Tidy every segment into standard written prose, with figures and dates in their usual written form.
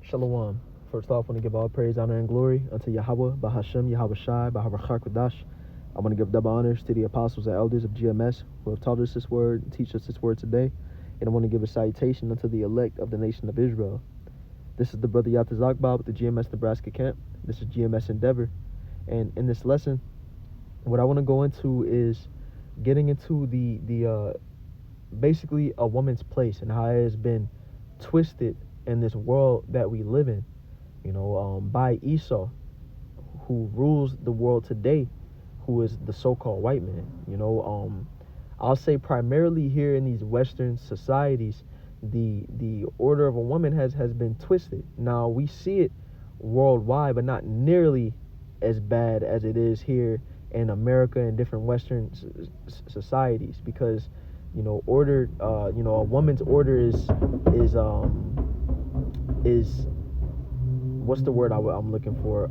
Shalom. First off, I want to give all praise, honor, and glory unto Yahweh, Bahashem, Yahweh Shai, Bahar Kodash. I want to give double honors to the apostles and elders of GMS who have taught us this word and teach us this word today. And I want to give a salutation unto the elect of the nation of Israel. This is the brother Yatazakba with the GMS Nebraska camp. This is GMS Endeavor. And in this lesson, what I want to go into is getting into the basically a woman's place and how it has been twisted in this world that we live in, by Esau, who rules the world today, who is the so-called white man. I'll say primarily here in these Western societies, the order of a woman has been twisted. Now we see it worldwide, but not nearly as bad as it is here in America and different Western societies, because order, a woman's order is what's the word I'm looking for?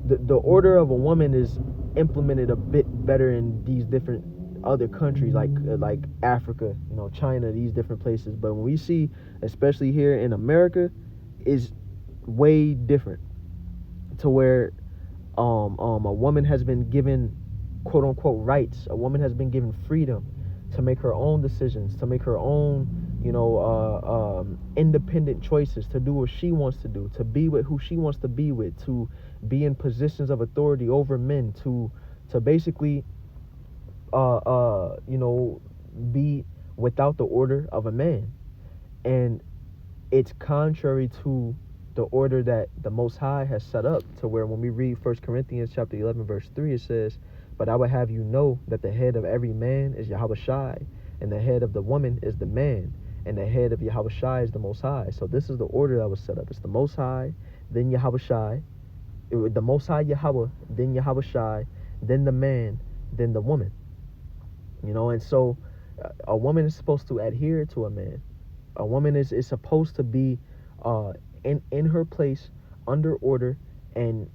The order of a woman is implemented a bit better in these different other countries like Africa, China, these different places. But when we see, especially here in America, is way different, to where a woman has been given quote unquote rights. A woman has been given freedom to make her own decisions, to make her own independent choices, to do what she wants to do, to be with who she wants to be with, to be in positions of authority over men, to basically be without the order of a man. And it's contrary to the order that the Most High has set up, to where when we read 1 Corinthians chapter 11 verse 3, it says, "But I would have you know that the head of every man is Yahweh Shai, and the head of the woman is the man, and the head of Yahweh Shai is the Most High." So this is the order that was set up. It's the Most High, then Yahweh Shai, the Most High Yahweh, then Yahweh Shai, then the man, then the woman. And so a woman is supposed to adhere to a man. A woman is supposed to be in her place, under order, and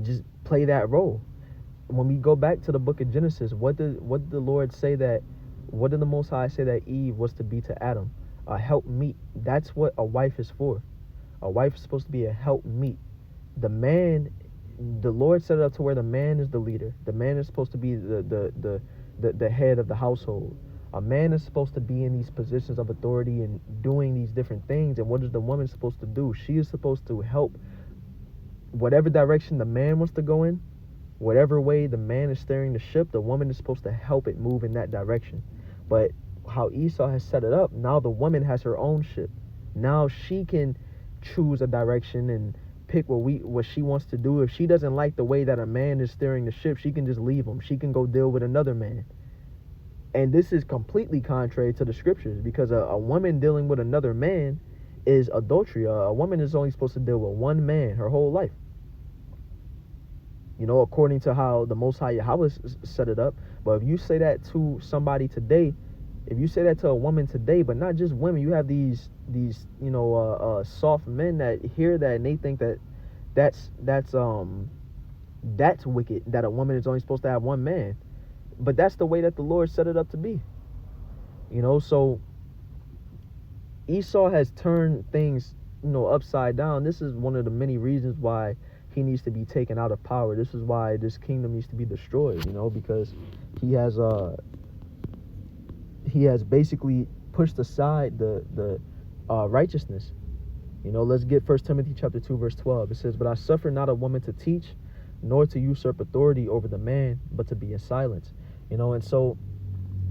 just play that role. When we go back to the book of Genesis, what did the Lord say that? What did the Most High say that Eve was to be to Adam? A helpmeet. That's what a wife is for. A wife is supposed to be a helpmeet. The man, the Lord set it up to where the man is the leader. The man is supposed to be the head of the household. A man is supposed to be in these positions of authority and doing these different things. And what is the woman supposed to do? She is supposed to help whatever direction the man wants to go in. Whatever way the man is steering the ship, the woman is supposed to help it move in that direction. But how Esau has set it up, now the woman has her own ship. Now she can choose a direction and pick what she wants to do. If she doesn't like the way that a man is steering the ship, she can just leave him. She can go deal with another man. And this is completely contrary to the scriptures, because a woman dealing with another man is adultery. A woman is only supposed to deal with one man her whole life, according to how the Most High Yahweh set it up. But if you say that to somebody today, if you say that to a woman today, but not just women, you have these soft men that hear that and they think that that's wicked, that a woman is only supposed to have one man. But that's the way that the Lord set it up to be. So Esau has turned things, upside down. This is one of the many reasons why he needs to be taken out of power. This is why this kingdom needs to be destroyed, because he has basically pushed aside the righteousness. Let's get 1 Timothy chapter 2 verse 12. It says, "But I suffer not a woman to teach, nor to usurp authority over the man, but to be in silence." And so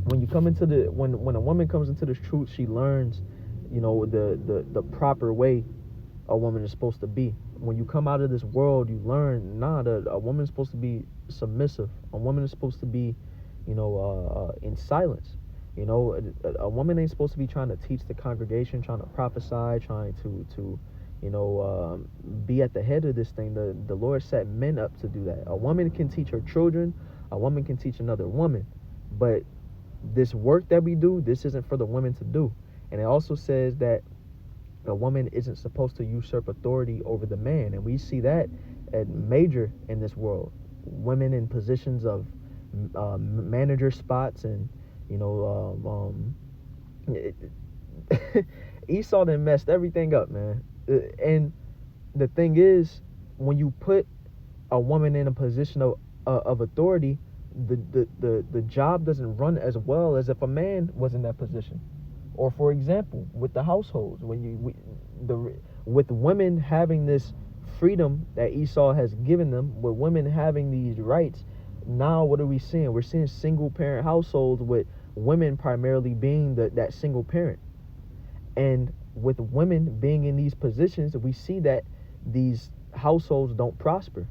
when you come into when a woman comes into this truth, she learns, the proper way a woman is supposed to be. When you come out of this world, you learn, a woman is supposed to be submissive. A woman is supposed to be, in silence. A woman ain't supposed to be trying to teach the congregation, trying to prophesy, trying to be at the head of this thing. The Lord set men up to do that. A woman can teach her children. A woman can teach another woman. But this work that we do, this isn't for the women to do. And it also says that a woman isn't supposed to usurp authority over the man. And we see that at major in this world. Women in positions of manager spots, and Esau done messed everything up, man. And the thing is, when you put a woman in a position of authority, the job doesn't run as well as if a man was in that position. Or for example, with the households, when with women having this freedom that Esau has given them, with women having these rights, now what are we seeing? We're seeing single parent households with women primarily being that single parent. And with women being in these positions, we see that these households don't prosper.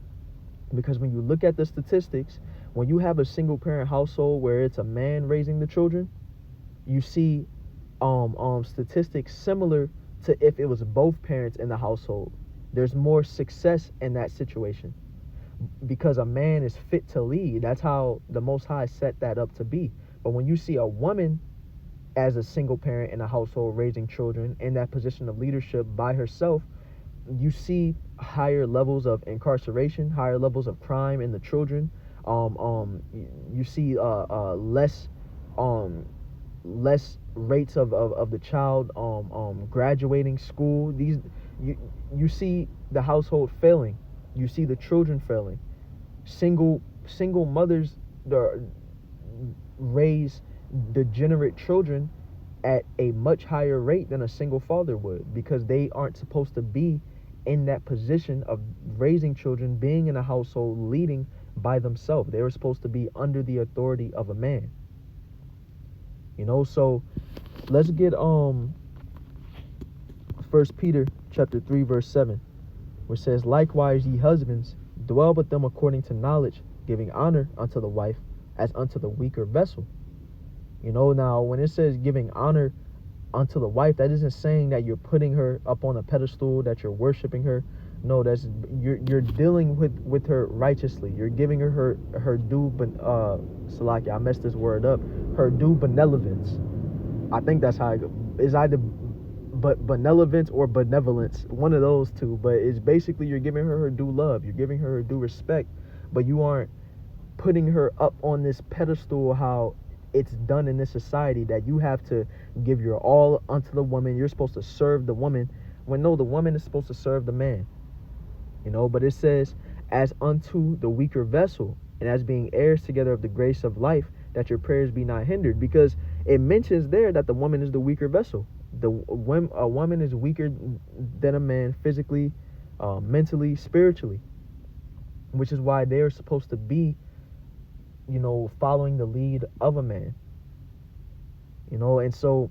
Because when you look at the statistics, when you have a single parent household where it's a man raising the children, you see statistics similar to if it was both parents in the household. There's more success in that situation because a man is fit to lead. That's how the Most High set that up to be. But when you see a woman as a single parent in a household raising children in that position of leadership by herself, you see higher levels of incarceration, higher levels of crime in the children. You see less rates of the child graduating school. You see the household failing. You see the children failing. Single mothers raise degenerate children at a much higher rate than a single father would, because they aren't supposed to be in that position of raising children, being in a household, leading by themselves. They were supposed to be under the authority of a man. So let's get 1 Peter chapter 3 verse 7, where it says, "Likewise ye husbands, dwell with them according to knowledge, giving honor unto the wife as unto the weaker vessel." Now when it says giving honor unto the wife, that isn't saying that you're putting her up on a pedestal, that you're worshiping her. No, that's you're dealing with her righteously. You're giving her due, but Salaki, I messed this word up. Her due benevolence. I think that's how it's either benevolence or benevolence, one of those two. But it's basically you're giving her due love. You're giving her due respect, but you aren't putting her up on this pedestal how it's done in this society, that you have to give your all unto the woman. You're supposed to serve the woman, when no, the woman is supposed to serve the man. But it says, as unto the weaker vessel, and as being heirs together of the grace of life, that your prayers be not hindered. Because it mentions there that the woman is the weaker vessel. A woman is weaker than a man physically, mentally, spiritually, which is why they are supposed to be following the lead of a man. And so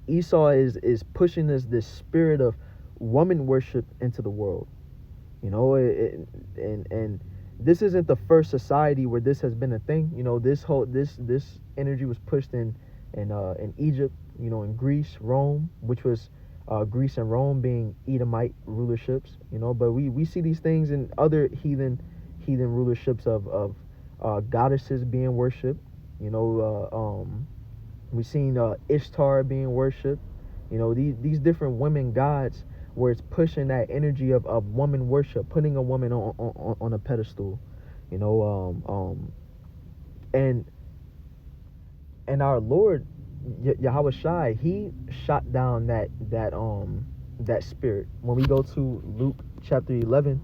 Esau is pushing this spirit of woman worship into the world. And this isn't the first society where this has been a thing. This energy was pushed in Egypt, in Greece, Rome, which was Greece and Rome being Edomite rulerships. But we see these things in other heathen rulerships of goddesses being worshipped. We've seen Ishtar being worshipped. These different women gods, where it's pushing that energy of woman worship, putting a woman on a pedestal. And our Lord Yahweh Shai, he shot down that spirit. When we go to Luke chapter 11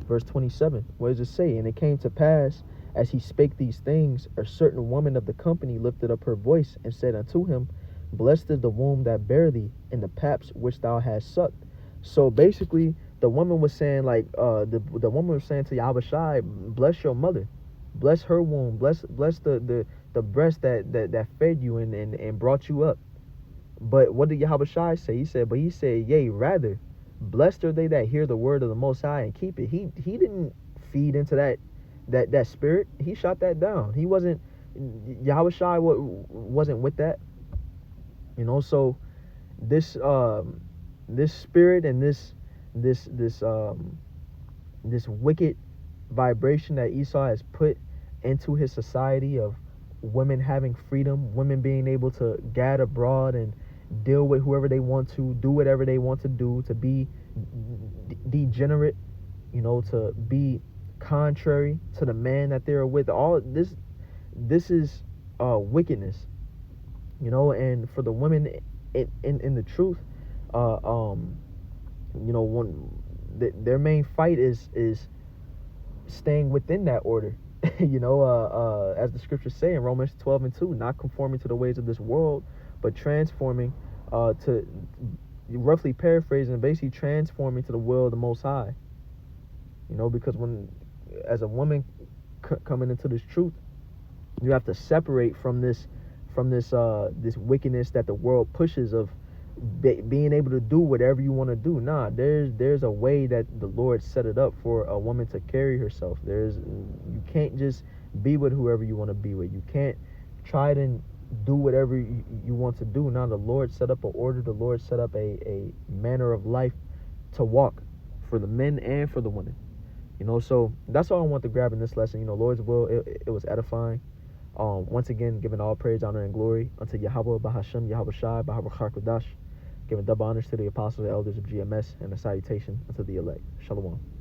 verse 27, what does it say? "And it came to pass, as he spake these things, a certain woman of the company lifted up her voice and said unto him, Blessed is the womb that bare thee, and the paps which thou hast sucked." So basically, the woman was saying, the woman was saying to Yahweh Shai, bless your mother, bless her womb, bless the breast that fed you and brought you up. But what did Yahweh Shai say? He said, yea, rather, blessed are they that hear the word of the Most High and keep it. He didn't feed into that spirit. He shot that down. He wasn't, Yahweh Shai wasn't with that. So this spirit and this wicked vibration that Esau has put into his society of women having freedom, women being able to gad abroad and deal with whoever they want to, do whatever they want to do, to be degenerate, to be contrary to the man that they're with. All this is wickedness. And for the women in the truth, uh um one their main fight is staying within that order. As the scriptures say in Romans 12:2, not conforming to the ways of this world, but transforming, to roughly paraphrasing, basically transforming to the will of the Most High. Because when, as a woman coming into this truth, you have to separate from this wickedness that the world pushes of being able to do whatever you want to do. Nah, there's a way that the Lord set it up for a woman to carry herself. You can't just be with whoever you want to be with. You can't try to do whatever you want to do. Now the Lord set up an order. The Lord set up a manner of life to walk for the men and for the women. So that's all I want to grab in this lesson. Lord's will, it was edifying. Once again, giving all praise, honor, and glory unto Yahweh, Bahashem, Yahweh Shai, Bahawah Harkodash, giving double honors to the apostles and elders of GMS, and a salutation unto the elect. Shalom.